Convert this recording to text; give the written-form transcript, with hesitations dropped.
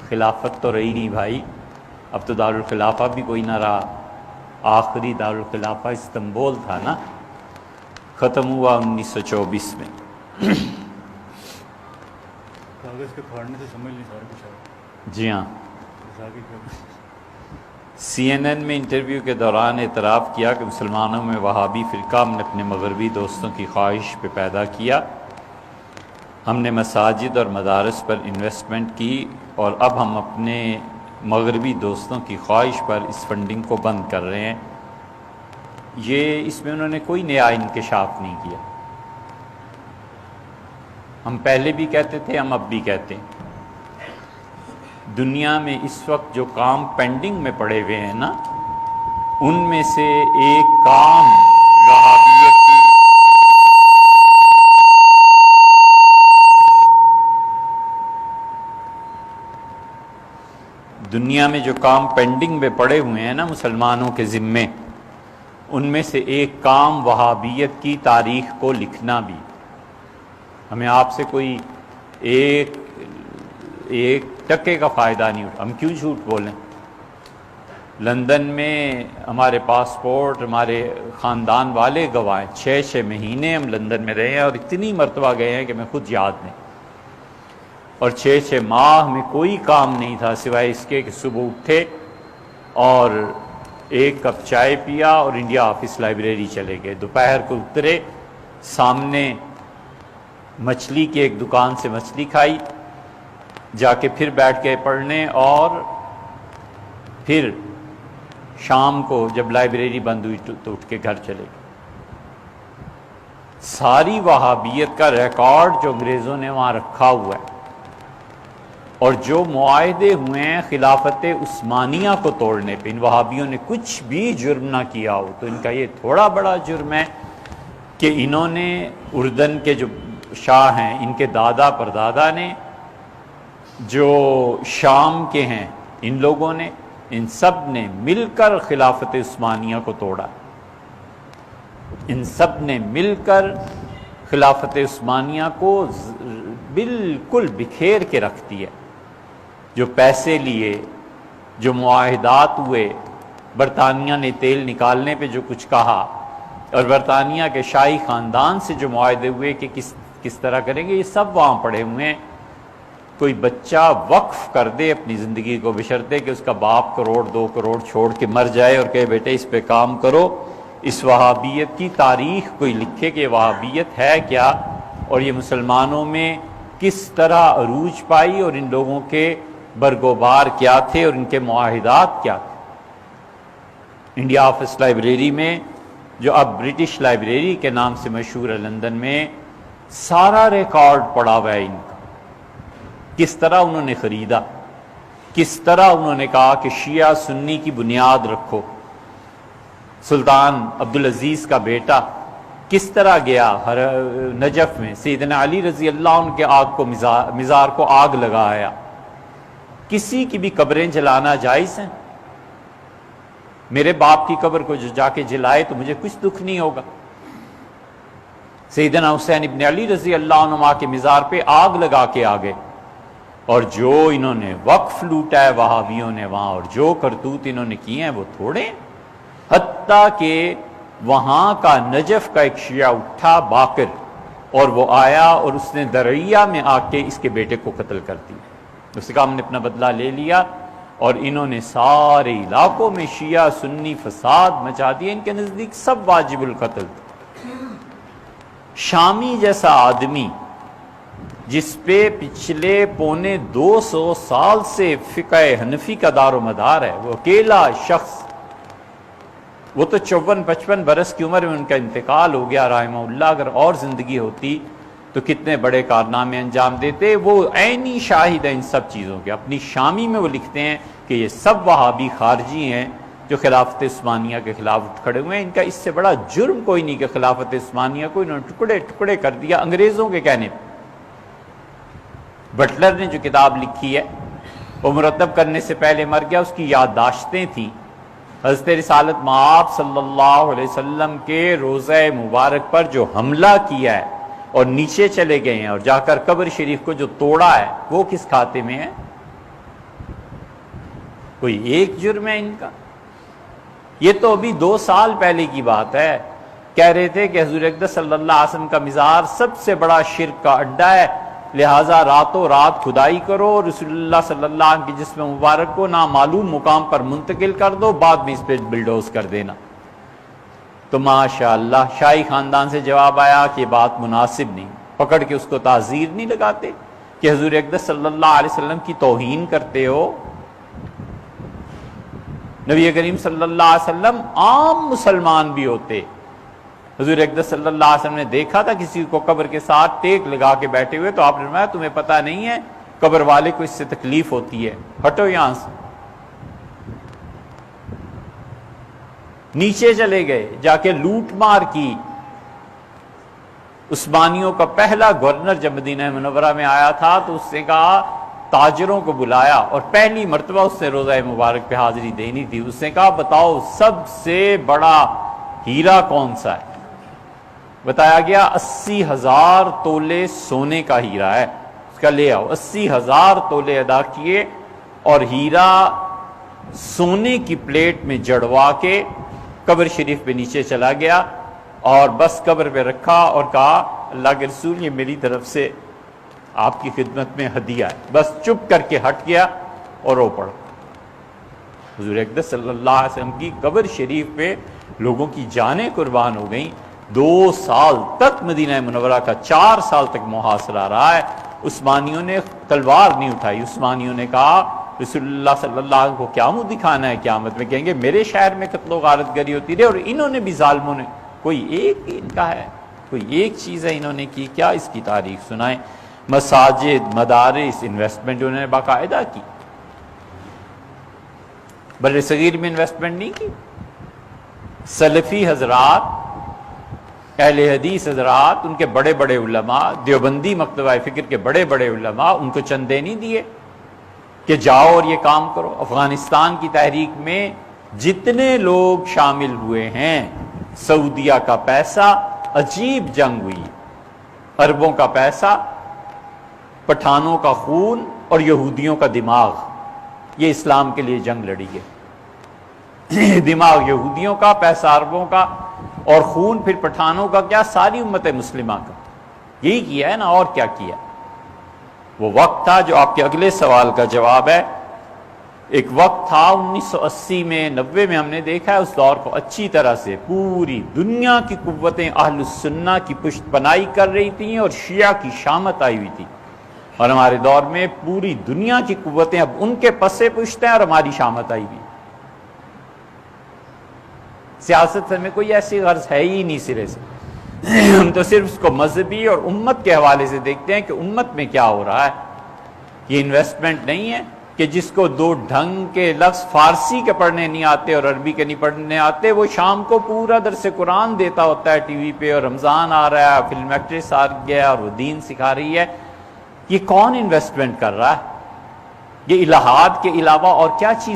خلافت تو رہی نہیں بھائی، اب تو دارالخلافہ بھی کوئی نہ رہا، آخری دارالخلافہ استنبول تھا نا، ختم ہوا 1924 میں۔ کاغذ کے پھاڑنے سے سمجھ نہیں سارا کچھ آیا۔ جی ہاں، سی این این میں انٹرویو کے دوران اعتراف کیا کہ مسلمانوں میں وہابی فرقہ ہم نے اپنے مغربی دوستوں کی خواہش پہ پیدا کیا، ہم نے مساجد اور مدارس پر انویسٹمنٹ کی اور اب ہم اپنے مغربی دوستوں کی خواہش پر اس فنڈنگ کو بند کر رہے ہیں۔ یہ اس میں انہوں نے کوئی نیا انکشاف نہیں کیا، ہم پہلے بھی کہتے تھے، ہم اب بھی کہتے ہیں۔ دنیا میں اس وقت جو کام پینڈنگ میں پڑے ہوئے ہیں نا، ان میں سے ایک کام وہابیت کی دنیا میں جو کام پینڈنگ میں پڑے ہوئے ہیں نا مسلمانوں کے ذمے، ان میں سے ایک کام وہابیت کی تاریخ کو لکھنا بھی۔ ہمیں آپ سے کوئی ایک ٹکے کا فائدہ نہیں اٹھا، ہم کیوں جھوٹ بولیں؟ لندن میں ہمارے پاسپورٹ، ہمارے خاندان والے گواہ، 6 مہینے ہم لندن میں رہے ہیں اور اتنی مرتبہ گئے ہیں کہ میں خود یاد نہیں، اور 6 ماہ میں کوئی کام نہیں تھا سوائے اس کے کہ صبح اٹھے اور ایک کپ چائے پیا اور انڈیا آفس لائبریری چلے گئے، دوپہر کو اترے، سامنے مچھلی کی ایک دکان سے مچھلی کھائی، جا کے پھر بیٹھ کے پڑھنے، اور پھر شام کو جب لائبریری بند ہوئی تو اٹھ کے گھر چلے گئے۔ ساری وہابیت کا ریکارڈ جو انگریزوں نے وہاں رکھا ہوا ہے، اور جو معاہدے ہوئے ہیں خلافت عثمانیہ کو توڑنے پہ، ان وہابیوں نے کچھ بھی جرم نہ کیا ہو، تو ان کا یہ تھوڑا بڑا جرم ہے کہ انہوں نے اردن کے جو شاہ ہیں، ان کے دادا پردادا نے، جو شام کے ہیں ان لوگوں نے، ان سب نے مل کر خلافت عثمانیہ کو توڑا، ان سب نے مل کر خلافت عثمانیہ کو بالکل بکھیر کے رکھ دیا۔ جو پیسے لیے، جو معاہدات ہوئے، برطانیہ نے تیل نکالنے پہ جو کچھ کہا، اور برطانیہ کے شاہی خاندان سے جو معاہدے ہوئے کہ کس طرح کریں گے، یہ سب وہاں پڑے ہوئے ہیں۔ کوئی بچہ وقف کر دے اپنی زندگی کو، بشرطے کہ اس کا باپ 1-2 کروڑ چھوڑ کے مر جائے اور کہے بیٹے اس پہ کام کرو، اس وہابیت کی تاریخ کوئی لکھے کہ وہابیت ہے کیا، اور یہ مسلمانوں میں کس طرح عروج پائی، اور ان لوگوں کے برگوبار کیا تھے اور ان کے معاہدات کیا تھے۔ انڈیا آفس لائبریری میں، جو اب برٹش لائبریری کے نام سے مشہور ہے لندن میں، سارا ریکارڈ پڑا ہوا ہے ان کا، کس طرح انہوں نے خریدا، کس طرح انہوں نے کہا کہ شیعہ سنی کی بنیاد رکھو۔ سلطان عبدالعزیز کا بیٹا کس طرح گیا نجف میں، سیدنا علی رضی اللہ عنہ کے آگ کو مزار کو آگ لگایا۔ کسی کی بھی قبریں جلانا جائز ہیں، میرے باپ کی قبر کو جو جا کے جلائے تو مجھے کچھ دکھ نہیں ہوگا۔ سیدنا حسین ابن علی رضی اللہ عنہ کے مزار پہ آگ لگا کے آ گئے، اور جو انہوں نے وقف لوٹا ہے وہابیوں نے وہاں، اور جو کرتوت انہوں نے کیے ہیں وہ تھوڑے، حتیٰ کہ وہاں کا نجف کا ایک شیعہ اٹھا باقر، اور وہ آیا اور اس نے درعیہ میں آ کے اس کے بیٹے کو قتل کر دیا۔ اس کا ہم نے اپنا بدلہ لے لیا، اور انہوں نے سارے علاقوں میں شیعہ سنی فساد مچا دیا، ان کے نزدیک سب واجب القتل تھے۔ شامی جیسا آدمی جس پہ پچھلے 250 سال سے فقہ حنفی کا دار و مدار ہے، وہ اکیلا شخص، وہ تو 54-55 برس کی عمر میں ان کا انتقال ہو گیا رحمہ اللہ، اگر اور زندگی ہوتی تو کتنے بڑے کارنامے انجام دیتے۔ وہ عینی شاہد ہے ان سب چیزوں کے، اپنی شامی میں وہ لکھتے ہیں کہ یہ سب وہابی خارجی ہیں جو خلافت عثمانیہ کے خلاف اٹھ کھڑے ہوئے ہیں، ان کا اس سے بڑا جرم کوئی نہیں کہ خلافت عثمانیہ کو انہوں نے ٹکڑے ٹکڑے کر دیا انگریزوں کے کہنے پہ۔ بٹلر نے جو کتاب لکھی ہے وہ مرتب کرنے سے پہلے مر گیا، اس کی یادداشتیں تھیں حضرت رسالت مآب صلی اللہ علیہ وسلم کے روضہ مبارک پر جو حملہ کیا ہے اور نیچے چلے گئے ہیں اور جا کر قبر شریف کو جو توڑا ہے، وہ کس کھاتے میں ہے؟ کوئی ایک جرم ہے ان کا؟ یہ تو ابھی 2 سال پہلے کی بات ہے، کہہ رہے تھے کہ حضور اقدس صلی اللہ علیہ وسلم کا مزار سب سے بڑا شرک کا اڈا ہے، لہٰذا راتوں رات کھدائی کرو، رسول اللہ صلی اللہ علیہ وسلم کی جسم مبارک کو نامعلوم مقام پر منتقل کر دو، بعد میں اس پہ بلڈوز کر دینا۔ تو ماشاءاللہ شاہی خاندان سے جواب آیا کہ یہ بات مناسب نہیں، پکڑ کے اس کو تعزیر نہیں لگاتے کہ حضور اقدس صلی اللہ علیہ وسلم کی توہین کرتے ہو۔ نبی کریم صلی اللہ علیہ وسلم عام مسلمان بھی ہوتے، حضور اقدس صلی اللہ علیہ وسلم نے دیکھا تھا کسی کو قبر کے ساتھ ٹیک لگا کے بیٹھے ہوئے، تو آپ نے فرمایا تمہیں پتہ نہیں ہے قبر والے کو اس سے تکلیف ہوتی ہے، ہٹو یہاں سے۔ نیچے چلے گئے، جا کے لوٹ مار کی۔ عثمانیوں کا پہلا گورنر جب مدینہ منورہ میں آیا تھا تو اس نے کہا تاجروں کو بلایا، اور پہلی مرتبہ اس نے روضہ مبارک پہ حاضری دینی تھی۔ اس نے کہا بتاؤ سب سے بڑا ہیرا کون سا ہے؟ بتایا گیا 80,000 تولے سونے کا ہیرا ہے، اس کا لے آؤ۔ 80,000 تولے ادا کیے اور ہیرا سونے کی پلیٹ میں جڑوا کے قبر شریف پہ نیچے چلا گیا، اور بس قبر پہ رکھا اور کہا اللہ کے رسول یہ میری طرف سے آپ کی خدمت میں ہدیہ ہے، بس چپ کر کے ہٹ گیا اور رو پڑا۔ حضور اقدس صلی اللہ علیہ وسلم کی قبر شریف پہ لوگوں کی جانیں قربان ہو گئیں۔ 2 سال تک مدینہ منورہ کا 4 سال تک محاصرہ رہا ہے۔ عثمانیوں نے تلوار نہیں اٹھائی، عثمانیوں نے کہا رسول اللہ صلی اللہ علیہ وسلم کو کیا منہ دکھانا ہے، قیامت میں کہیں گے میرے شہر میں قتل و غارت گری ہوتی رہی، اور انہوں نے بھی ظالموں نے کوئی ایک ان کا ہے، کوئی ایک چیز ہے انہوں نے کی کیا؟ اس کی تاریخ سنائیں۔ مساجد، مدارس، انویسٹمنٹ انہوں نے باقاعدہ کی، بر صغیر میں انویسٹمنٹ نہیں کی۔ سلفی حضرات، اہل حدیث حضرات، ان کے بڑے بڑے علماء، دیوبندی مکتبہ فکر کے بڑے بڑے علماء، ان کو چندے نہیں دیے کہ جاؤ اور یہ کام کرو۔ افغانستان کی تحریک میں جتنے لوگ شامل ہوئے ہیں، سعودیہ کا پیسہ، عجیب جنگ ہوئی، عربوں کا پیسہ، پٹھانوں کا خون اور یہودیوں کا دماغ، یہ اسلام کے لیے جنگ لڑی ہے۔ دماغ یہودیوں کا، پیسہ عربوں کا، اور خون پھر پٹھانوں کا، کیا ساری امت مسلمہ کا، یہی کیا ہے نا، اور کیا کیا؟ وہ وقت تھا جو آپ کے اگلے سوال کا جواب ہے۔ ایک وقت تھا 1980 میں 90 میں ہم نے دیکھا ہے، اس دور کو اچھی طرح سے پوری دنیا کی قوتیں اہل السنہ کی پشت پناہی کر رہی تھیں اور شیعہ کی شامت آئی ہوئی تھی، اور ہمارے دور میں پوری دنیا کی قوتیں اب ان کے پسے پشت ہیں اور ہماری شامت آئی ہوئی۔ سیاست سے ہمیں کوئی ایسی غرض ہے ہی نہیں سرے سے، ہم تو صرف اس کو مذہبی اور امت کے حوالے سے دیکھتے ہیں کہ امت میں کیا ہو رہا ہے۔ یہ انویسٹمنٹ نہیں ہے کہ جس کو 2 ڈھنگ کے لفظ فارسی کے پڑھنے نہیں آتے اور عربی کے نہیں پڑھنے آتے، وہ شام کو پورا درس قرآن دیتا ہوتا ہے ٹی وی پہ، اور رمضان آ رہا ہے، فلم ایکٹریس آ گیا اور وہ دین سکھا رہی ہے۔ یہ کون انویسٹمنٹ کر رہا ہے؟ یہ الہات کے علاوہ اور کیا چیز